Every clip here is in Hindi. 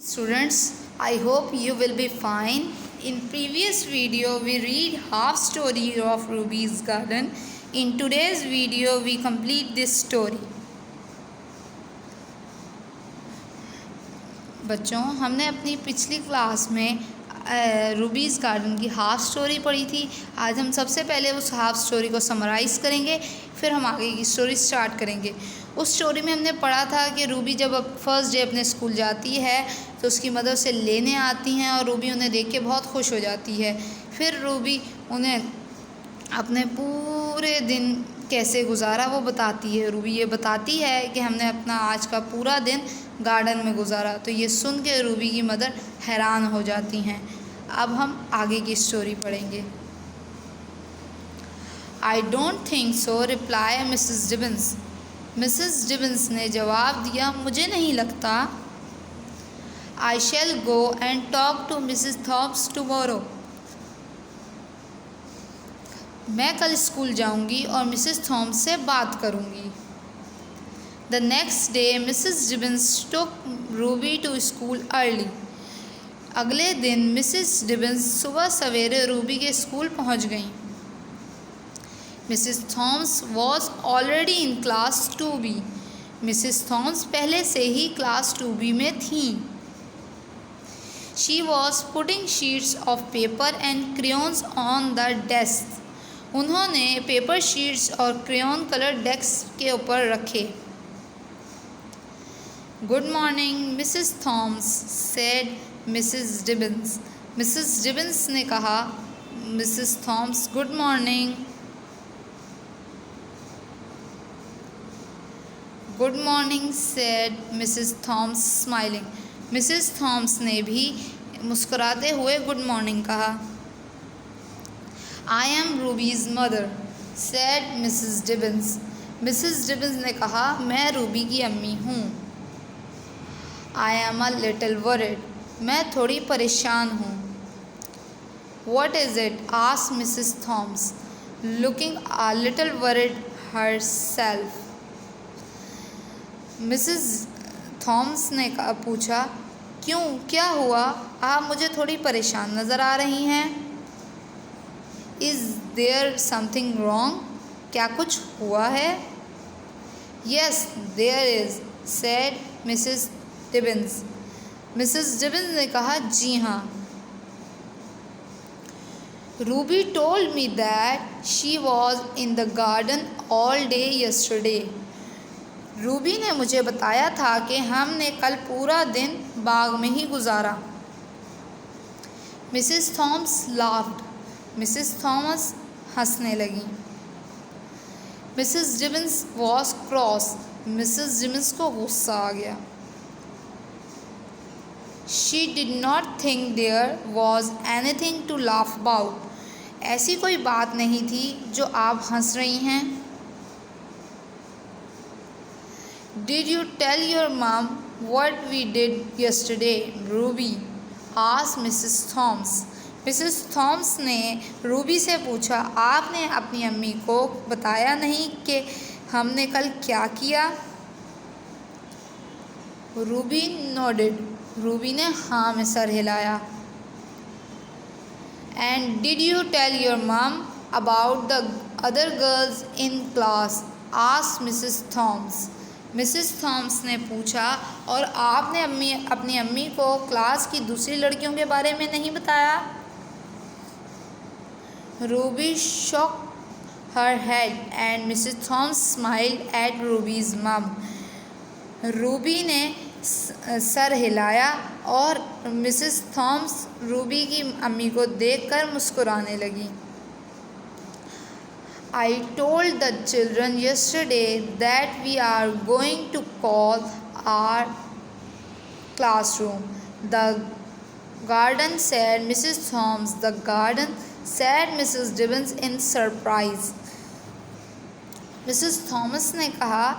Students, I hope you will be fine. In previous video, we read half story of Ruby's Garden. In today's video, we complete this story. बच्चों, हमने अपनी पिछली क्लास में रूबीज़ गार्डन की हाफ स्टोरी पढ़ी थी। आज हम सबसे पहले उस हाफ स्टोरी को समराइज़ करेंगे, फिर हम आगे की स्टोरी स्टार्ट करेंगे। उस स्टोरी में हमने पढ़ा था कि रूबी जब फर्स्ट डे अपने स्कूल जाती है तो उसकी मदर से लेने आती हैं और रूबी उन्हें देख के बहुत खुश हो जाती है। फिर रूबी उन्हें अपने पूरे दिन कैसे गुजारा वो बताती है। रूबी ये बताती है कि हमने अपना आज का पूरा दिन गार्डन में गुजारा। तो ये सुन के रूबी की मदर हैरान हो जाती हैं। अब हम आगे की स्टोरी पढ़ेंगे। I don't think so, reply Mrs Dibbens. Mrs Dibbens ने जवाब दिया, मुझे नहीं लगता। I shall go and talk to Mrs Thomas tomorrow. मैं कल स्कूल जाऊंगी और मिसेस थॉम्स से बात करूंगी। The next day Mrs Dibbens took Ruby to school early. अगले दिन मिसेस डिबन्स सुबह सवेरे रूबी के स्कूल पहुंच गईं। Mrs Thomas was already in class 2B। Mrs Thomas पहले से ही क्लास 2B में थीं। She was putting sheets of paper and crayons on the desk. उन्होंने पेपर शीट्स और क्रेयॉन कलर डेस्क के ऊपर रखे। Good morning Mrs Thomas, said Mrs Dibbens. Mrs Dibbens ने कहा, Mrs Thomas good morning. Good morning, said Mrs Thomas smiling. Mrs Thomas ने भी मुस्कुराते हुए गुड मॉर्निंग कहा। I am Ruby's mother, said Mrs Dibbens. Mrs Dibbens ने कहा, मैं रूबी की अम्मी हूँ। I am a little worried, मैं थोड़ी परेशान हूँ। What is it, asked Mrs Thomas, looking a little worried herself. Mrs Thomas ने पूछा, क्यों, क्या हुआ, आप मुझे थोड़ी परेशान नज़र आ रही हैं। इज़ देयर समथिंग रॉन्ग, क्या कुछ हुआ है। Yes there is, said Mrs Dibbens. Mrs Dibbens ने कहा, जी हाँ। Ruby told me that she was in the garden all day yesterday. Ruby ने मुझे बताया था कि हमने कल पूरा दिन बाग में ही गुजारा। Mrs Thomas laughed. Mrs Thomas हंसने लगी। Mrs Dibbens was cross. Mrs Dibbens को गुस्सा आ गया। She did not think there was anything to laugh about. ऐसी कोई बात नहीं थी जो आप हंस रही हैं। Did you tell your mom what we did yesterday, Ruby? asked Mrs. Thoms. Mrs. Thoms ने रूबी से पूछा, आपने अपनी अम्मी को बताया नहीं कि हमने कल क्या किया। Ruby nodded. रूबी ने हाँ में सर हिलाया। And did you tell your mom about the other girls in class? asked Mrs. Thoms. Mrs Thomas ने पूछा, और आपने अपनी अम्मी को क्लास की दूसरी लड़कियों के बारे में नहीं बताया। Ruby shook her head and Mrs. Thoms smiled at Ruby's mom. Ruby ने सर हिलाया और मिसेस थॉम्स रूबी की अम्मी को देखकर मुस्कुराने लगी। I told the children yesterday that we are going to call our classroom the garden, said Mrs. Thoms. The garden, said Mrs. Dibbons in surprise. Mrs. Thomas ने कहा,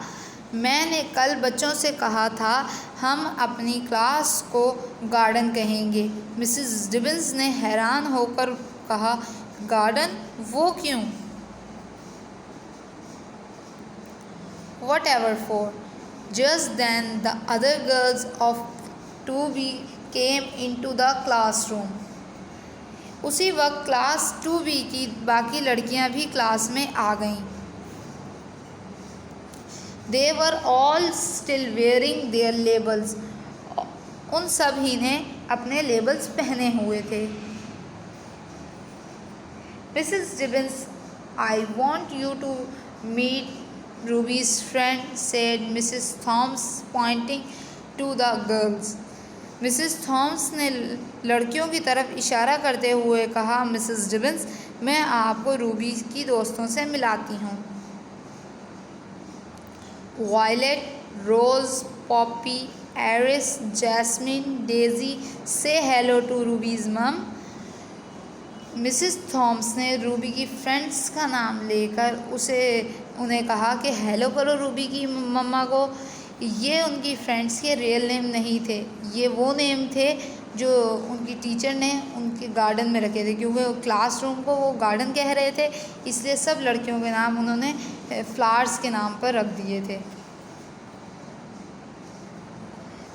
मैंने कल बच्चों से कहा था हम अपनी क्लास को गार्डन कहेंगे। मिसेस डिबन्स ने हैरान होकर कहा, गार्डन, वो क्यों। Whatever for. Just then the other girls of 2B came into the classroom. उसी वक्त क्लास 2B की बाकी लड़कियां भी क्लास में आ गईं। They were all still wearing their labels. उन सभी ने अपने लेबल्स पहने हुए थे। Mrs. Gibbons, I want you to meet Ruby's friend, said Mrs. Thoms, pointing to the girls. Mrs Thomas ने लड़कियों की तरफ इशारा करते हुए कहा, मिसेस जिबन्स, मैं आपको रूबी की दोस्तों से मिलाती हूँ। वायलेट, रोज, पॉपी, एरिस, जैस्मिन, डेजी, से हेलो टू रूबीज़ मम। मिसेस थॉम्स ने रूबी की फ्रेंड्स का नाम लेकर उन्हें कहा कि हेलो करो रूबी की मम्मा को। ये उनकी फ्रेंड्स के रियल नेम नहीं थे, ये वो नेम थे जो उनकी टीचर ने उनके गार्डन में रखे थे, क्योंकि वो क्लासरूम को वो गार्डन कह रहे थे, इसलिए सब लड़कियों के नाम उन्होंने फ्लावर्स के नाम पर रख दिए थे।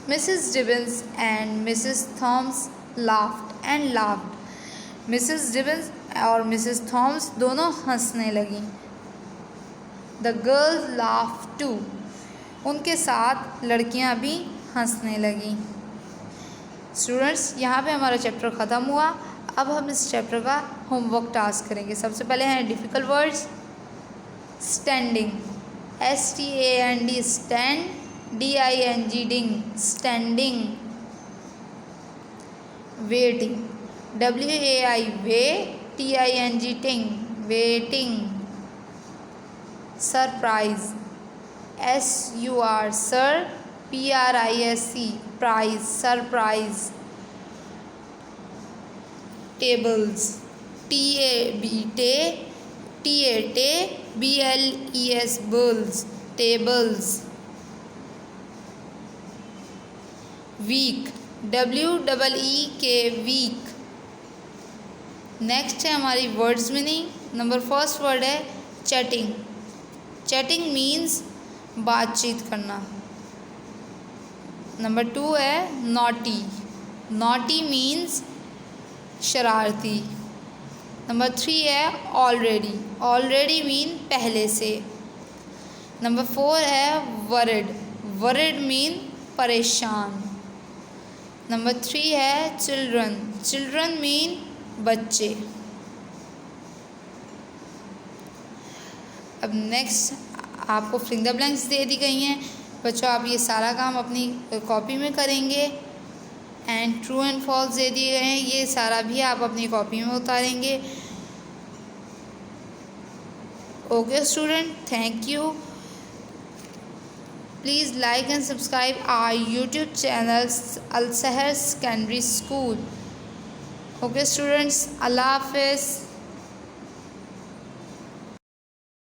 Mrs Gibbens and Mrs Thomas laughed and laughed. Mrs Gibbens और मिसेस थॉम्स दोनों हंसने लगीं। The girls laughed too. उनके साथ लड़कियां भी हंसने लगीं। स्टूडेंट्स, यहाँ पे हमारा चैप्टर ख़त्म हुआ। अब हम इस चैप्टर का होमवर्क टास्क करेंगे। सबसे पहले हैं difficult words. Standing, STAND stand, DING ding, standing. Waiting, WAI wai, TING ting, waiting. Surprise, SUR sur, PRISE prise, surprise. Tables, TABLES bles, tables. Week, WEEK week. Next है हमारी words meaning. Number first word है चैटिंग। चैटिंग मीन्स बातचीत करना। नंबर 2 है नॉटी। नॉटी मीन्स शरारती। नंबर 3 है ऑलरेडी। ऑलरेडी मीन पहले से। नंबर 4 है वरिड। वरिड मीन परेशान। नंबर 3 है चिल्ड्रन। चिल्ड्रन मीन बच्चे। अब नेक्स्ट आपको फिंग द ब्लैंक्स दे दी गई हैं। बच्चों, आप ये सारा काम अपनी कॉपी में करेंगे। एंड ट्रू एंड फॉल्स दे दिए गए हैं, ये सारा भी आप अपनी कॉपी में उतारेंगे। Okay student, thank you. Please like and subscribe our YouTube channel Al Sahar secondary school. Okay students, अल्लाह हाफिज़।